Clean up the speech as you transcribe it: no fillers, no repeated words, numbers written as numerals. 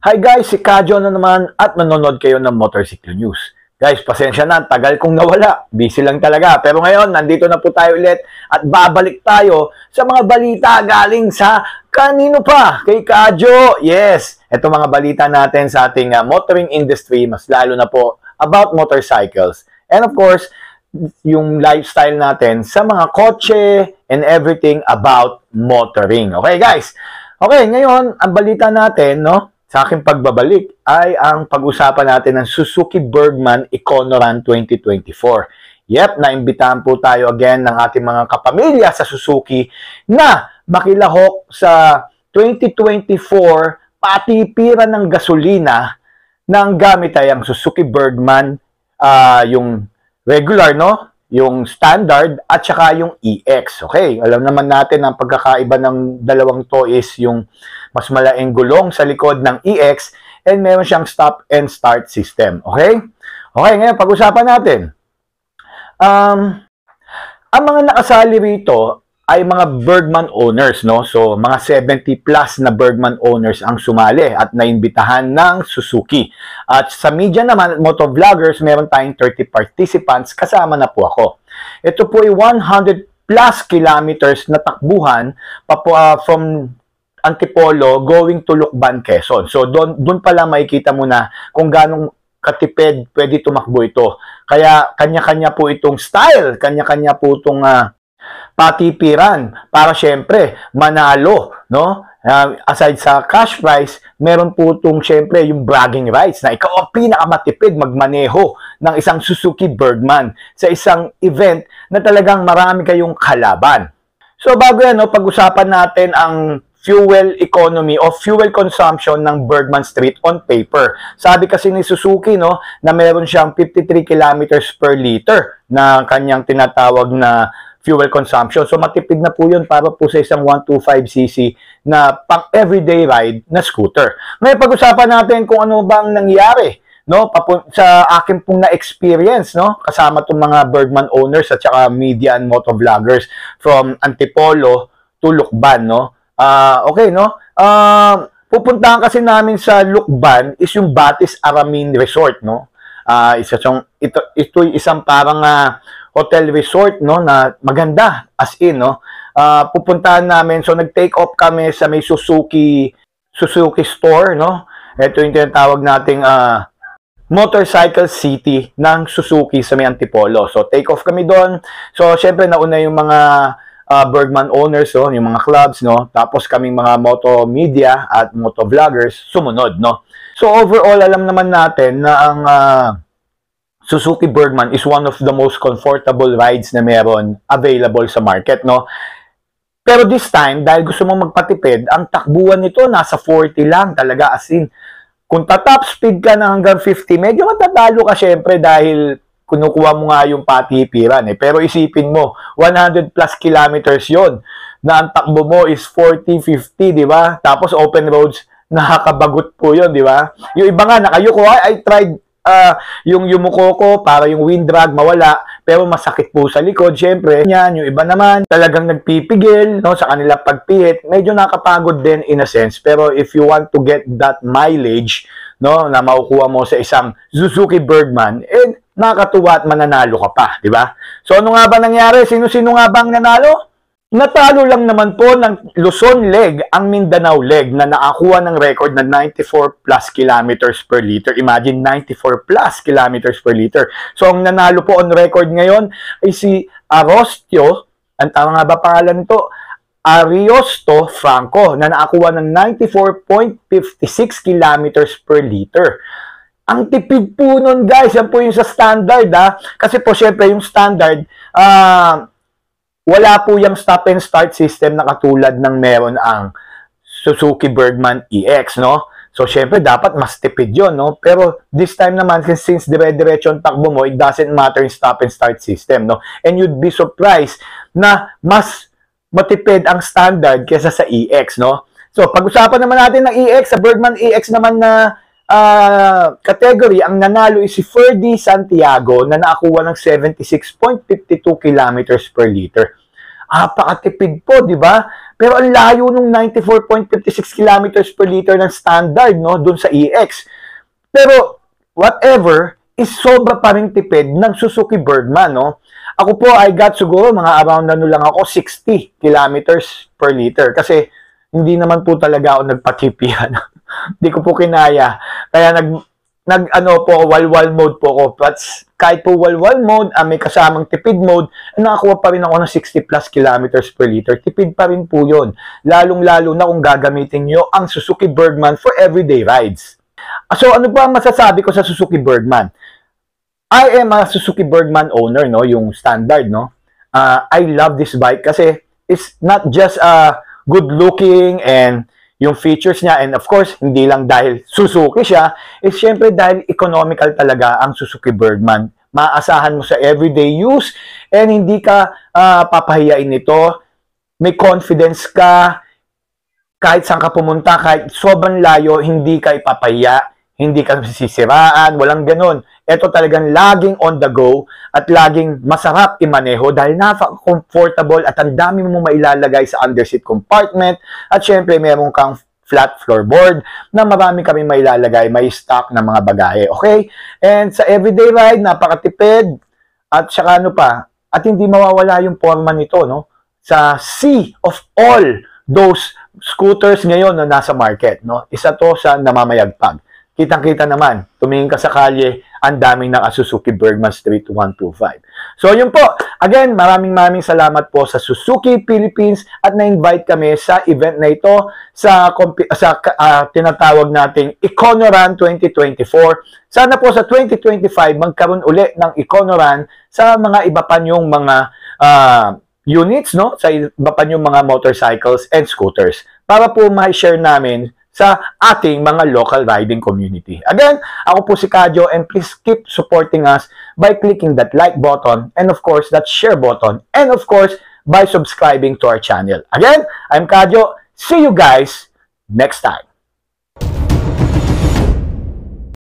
Hi guys, si Kadyo na naman at nanonood kayo ng Motorcycle News. Guys, pasensya na, tagal kong nawala. Busy lang talaga. Pero ngayon, nandito na po tayo ulit at babalik tayo sa mga balita galing sa kanino pa? Kay Kadyo. Yes, ito mga balita natin sa ating motoring industry, mas lalo na po about motorcycles. And of course, yung lifestyle natin sa mga kotse and everything about motoring. Okay guys? Okay, ngayon, ang balita natin, no? Sa aking pagbabalik ay ang pag-usapan natin ng Suzuki Bergman Econoran 2024. Yep, naimbitahan po tayo again ng ating mga kapamilya sa Suzuki na makilahok sa 2024 patipiran ng gasolina ng gamit ay ang Suzuki Bergman, yung regular, no? Yung standard at saka yung EX. Okay, alam naman natin ang pagkakaiba ng dalawang to is yung mas malaking gulong sa likod ng EX and meron siyang stop and start system. Okay? Okay, ngayon pag-usapan natin. Ang mga nakasali rito ay mga Bergman owners, no? So, mga 70 plus na Bergman owners ang sumali at naimbitahan ng Suzuki. At sa media naman, motovloggers, meron tayong 30 participants, kasama na po ako. Ito po ay 100 plus kilometers na takbuhan from Antipolo going to Lucban, Quezon. So, doon pala makikita mo na kung ganong katipid pwede tumakbo ito. Kaya, kanya-kanya po itong style, kanya-kanya po itong patipiran para syempre manalo, no? Aside sa cash prize, meron po itong syempre yung bragging rights na ikaw ang pinakamatipid magmaneho ng isang Suzuki Bergman sa isang event na talagang marami kayong kalaban. So bago yan, no, pag-usapan natin ang fuel economy o fuel consumption ng Bergman Street on paper. Sabi kasi ni Suzuki, no, na meron siyang 53 kilometers per liter na kanyang tinatawag na fuel consumption. So, matipid na po yun para po sa isang 125cc na pang everyday ride na scooter. Ngayon, pag-usapan natin kung ano bang nangyari, no, sa akin pong na-experience, no, kasama itong mga Bergman owners at saka media and motovloggers from Antipolo to Lucban, no. Okay, no. Pupuntahan kasi namin sa Lucban is yung Batis Aramin Resort, no. Ito isang parang hotel resort, no, na maganda as in, no. Pupuntahan namin, so nag-take off kami sa may Suzuki store, no. Ito yung tinatawag nating Motorcycle City ng Suzuki sa may Antipolo. So take off kami doon. So syempre nauna yung mga Bergman owners, no, yung mga clubs, no. Tapos kaming mga moto media at moto vloggers sumunod, no. So overall alam naman natin na ang Suzuki Bergman is one of the most comfortable rides na meron available sa market, no? Pero this time, dahil gusto mo magpatipid, ang takbuhan nito nasa 40 lang talaga, as in. Kung top speed ka na hanggang 50, medyo matatalo ka syempre dahil kinukuha mo nga yung patipiran. Pero isipin mo, 100 plus kilometers yon na ang takbo mo is 40, 50, di ba? Tapos open roads, nakakabagot po yon, di ba? Yung iba nga, nakayuko, I tried yung yumuko ko para yung wind drag mawala, pero masakit po sa likod, syempre. Yan, yung iba naman, talagang nagpipigil, no, sa kanila pagpihit. Medyo nakapagod din in a sense, pero if you want to get that mileage, no, na makukuha mo sa isang Suzuki Bergman, nakakatuwa at mananalo ka pa, di ba? So, ano nga ba nangyari? Sino-sino nga bang nanalo? Natalo lang naman po ng Luzon leg ang Mindanao leg na nakakuha ng record na 94 plus kilometers per liter. Imagine, 94 plus kilometers per liter. So, ang nanalo po on record ngayon ay si Arostio, ang tama nga ba pangalan nito? Ariosto Franco, na nakakuha ng 94.56 kilometers per liter. Ang tipid po nun, guys. Yan po yung sa standard, ha? Kasi po, syempre, yung standard, wala po yung stop and start system na katulad ng meron ang Suzuki Bergman EX, no? So, syempre, dapat mas tipid yun, no? Pero, this time naman, since dire-diretso ang takbo mo, it doesn't matter yung stop and start system, no? And you'd be surprised na mas matipid ang standard kesa sa EX, no? So, pag-usapan naman natin ng EX, sa Bergman EX naman na category, ang nanalo is si Ferdy Santiago na nakakuha ng 76.52 kilometers per liter. Napakatipid po, di ba? Pero ang layo nung 94.56 kilometers per liter ng standard, no, dun sa EX. Pero, whatever, is sobra pa rin tipid ng Suzuki Birdman, no? Ako po, I got siguro mga around lang ako, 60 kilometers per liter. Kasi, hindi naman po talaga ako nagpatipi yan. Hindi ko po kinaya. Kaya walwal mode po ako. But kahit po walwal mode, may kasamang tipid mode, nakakuha pa rin ako ng 60 plus kilometers per liter. Tipid pa rin po yun. Lalong-lalo na kung gagamitin nyo ang Suzuki Birdman for everyday rides. So, ano ba ang masasabi ko sa Suzuki Birdman? I am a Suzuki Birdman owner, no? Yung standard, no? I love this bike kasi it's not just good looking and yung features niya, and of course, hindi lang dahil Suzuki siya, is syempre dahil economical talaga ang Suzuki Birdman. Maasahan mo sa everyday use and hindi ka papahiyain nito. May confidence ka, kahit saan ka pumunta, kahit sobrang layo, hindi ka ipapahiya, hindi ka sisiraan, walang ganun. Ito talagang laging on the go at laging masarap imaneho dahil napaka-comfortable at ang dami mo mailalagay sa underseat compartment at syempre meron kang flat floorboard na marami kami mailalagay, may stock na mga bagahe, okay? And sa everyday ride, napakatipid at saka ano pa, at hindi mawawala yung forma nito, no? Sa sea of all those scooters ngayon na nasa market, no? Isa to sa namamayagpag. Kitang-kita naman, tumingin ka sa kalye, ang daming Suzuki Birdman Street 125. So, yun po. Again, maraming salamat po sa Suzuki Philippines at na-invite kami sa event na ito sa tinatawag nating Econoran 2024. Sana po sa 2025, magkaroon uli ng Econoran sa mga iba pa nyong mga units, no? Sa iba pa nyong mga motorcycles and scooters. Para po ma-share namin sa ating mga local riding community. Again, ako po si Kadyo and please keep supporting us by clicking that like button and of course that share button and of course by subscribing to our channel. Again, I'm Kadyo. See you guys next time.